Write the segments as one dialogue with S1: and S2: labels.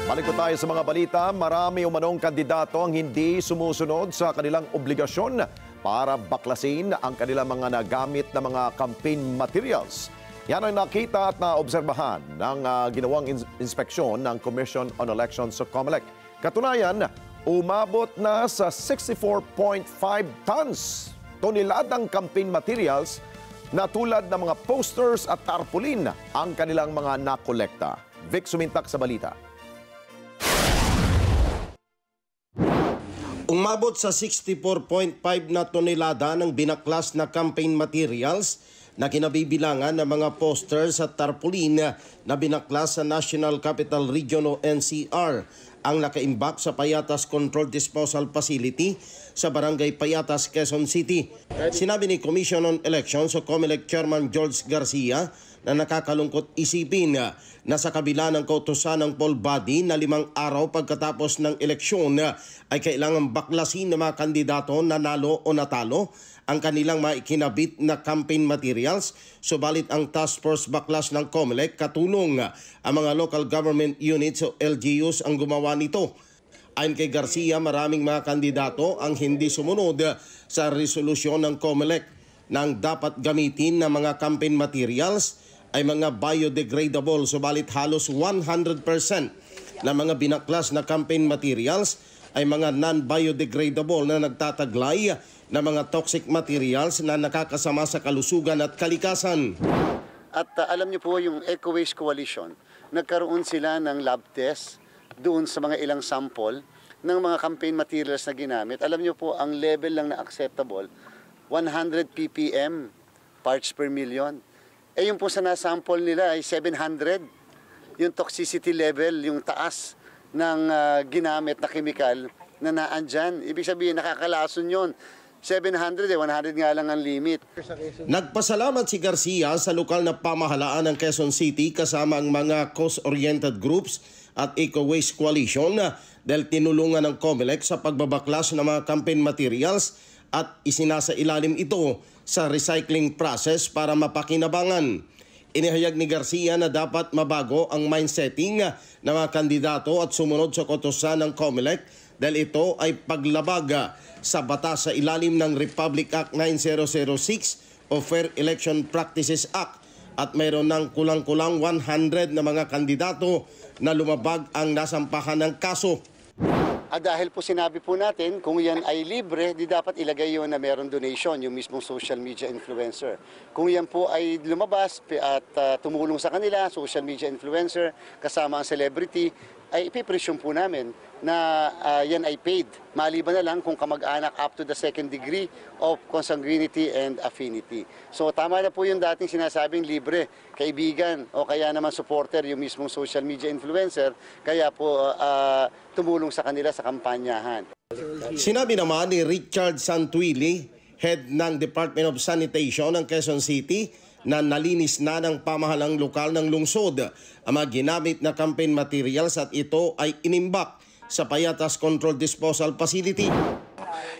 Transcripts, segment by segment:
S1: Balik po tayo sa mga balita. Marami umanong kandidato ang hindi sumusunod sa kanilang obligasyon para baklasin ang kanilang mga nagamit na mga campaign materials. Yan ang nakita at naobserbahan ng ginawang inspeksyon ng Commission on Elections sa COMELEC. Katunayan, umabot na sa 64.5 tons toneladang campaign materials na tulad ng mga posters at tarpaulin ang kanilang mga nakolekta. Vic Sumintak sa balita.
S2: Umabot sa 64.5 na tonelada ng binaklas na campaign materials na kinabibilangan ng mga posters at tarpaulin na binaklas sa National Capital Region o NCR ang nakaimbak sa Payatas Controlled Disposal Facility sa Barangay Payatas, Quezon City. Sinabi ni Commission on Elections o COMELEC Chairman George Garcia na nakakalungkot isipin na sa kabila ng kautusan ng poll body na 5 araw pagkatapos ng eleksyon ay kailangang baklasin ng mga kandidato na nalo o natalo ang kanilang maikinabit na campaign materials. Subalit ang task force baklas ng COMELEC katulong ang mga local government units o LGUs ang gumawa nito. Ayon kay Garcia, maraming mga kandidato ang hindi sumunod sa resolusyon ng COMELEC nang dapat gamitin ng mga campaign materials ay mga biodegradable, subalit halos 100% na mga binaklas na campaign materials ay mga non-biodegradable na nagtataglay na mga toxic materials na nakakasama sa kalusugan at kalikasan.
S3: At alam niyo po yung Eco Waste Coalition, nagkaroon sila ng lab test doon sa mga ilang sample ng mga campaign materials na ginamit. Alam niyo po, ang level lang na acceptable, 100 ppm parts per million. Eh yung po sa nasample nila ay 700. Yung toxicity level, yung taas ng ginamit na chemical na naandyan. Ibig sabihin, nakakalason yun. 700 100 nga lang ang limit.
S2: Nagpasalamat si Garcia sa lokal na pamahalaan ng Quezon City kasama ang mga cost-oriented groups at Eco Waste Coalition dahil tinulungan ng COMELEC sa pagbabaklas ng mga campaign materials at isinasailalim ito sa recycling process para mapakinabangan. Inihayag ni Garcia na dapat mabago ang mindsetting ng mga kandidato at sumunod sa kautusan ng COMELEC dahil ito ay paglabag sa batas sa ilalim ng Republic Act 9006 o Fair Election Practices Act at mayroon ng kulang-kulang 100 na mga kandidato na lumabag ang nasampahan ng kaso.
S3: Dahil po sinabi po natin, kung yan ay libre, di dapat ilagay yun na meron donation, yung mismong social media influencer. Kung yan po ay lumabas at tumulong sa kanila, social media influencer, kasama ang celebrity, ay ipipresyon po namin na yan ay paid. Maliban na lang kung kamag-anak up to the 2nd degree of consanguinity and affinity. So tama na po yung dating sinasabing libre, kaibigan o kaya naman supporter yung mismong social media influencer, kaya po tumulong sa kanila sa kampanyahan.
S2: Sinabi naman ni Richard Santuili, head ng Department of Sanitation ng Quezon City, na nalinis na ng pamahalang lokal ng lungsod ang mga ginamit na campaign materials at ito ay inimbak sa Payatas Controlled Disposal Facility.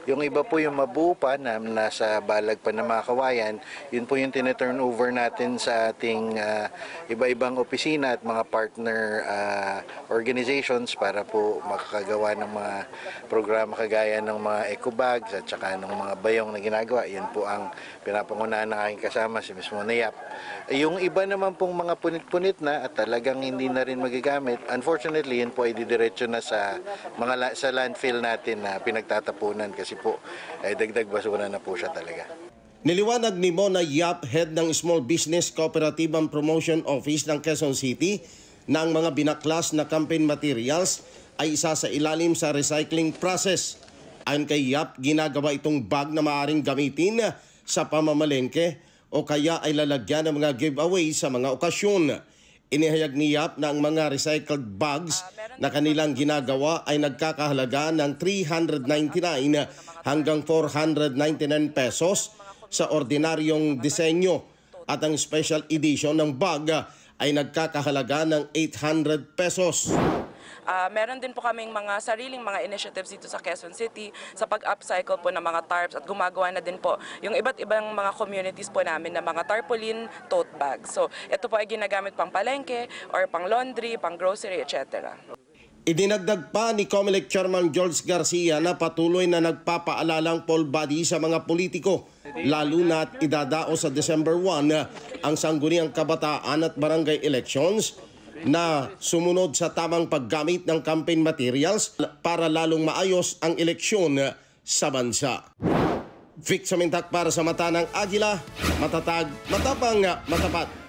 S4: Yung iba po yung mabuo pa na nasa balag pa ng mga kawayan, yun po yung tine-turn over natin sa ating iba-ibang opisina at mga partner organizations para po makakagawa ng mga programa kagaya ng mga eco bags at saka ng mga bayong na ginagawa. Yun po ang pinapangunahan ng aking kasama, si Ms. Monayap. Yung iba naman pong mga punit-punit na at talagang hindi na rin magagamit, unfortunately, yun po ay didiretso na sa landfill natin na pinagtatapunan kasi po dagdag basura na po siya talaga.
S2: Niliwanag ni Mona Yap, head ng Small Business Cooperative and Promotion Office ng Quezon City, na ang mga binaklas na campaign materials ay isa sa ilalim sa recycling process. Ayon kay Yap, ginagawa itong bag na maaaring gamitin sa pamamalengke o kaya ay lalagyan ng mga giveaway sa mga okasyon. Inihayag ni Yap na ang mga recycled bags na kanilang ginagawa ay nagkakahalaga ng 399 hanggang 499 pesos sa ordinaryong disenyo at ang special edition ng bag ay nagkakahalaga ng 800 pesos.
S5: Meron din po kaming mga sariling mga initiatives dito sa Quezon City sa pag-upcycle po ng mga tarps at gumagawa na din po yung iba't ibang mga communities po namin na mga tarpaulin tote bags. So ito po ay ginagamit pang palengke or pang laundry, pang grocery, etc.
S2: Idinagdag pa ni COMELEC Chairman George Garcia na patuloy na nagpapaalalang poll body sa mga politiko, lalo na't idadao sa December 1 ang sangguniang kabataan at barangay elections na sumunod sa tamang paggamit ng campaign materials para lalong maayos ang eleksyon sa bansa. Vic Samintak para sa Mata ng Agila, matatag, matapang, matapat.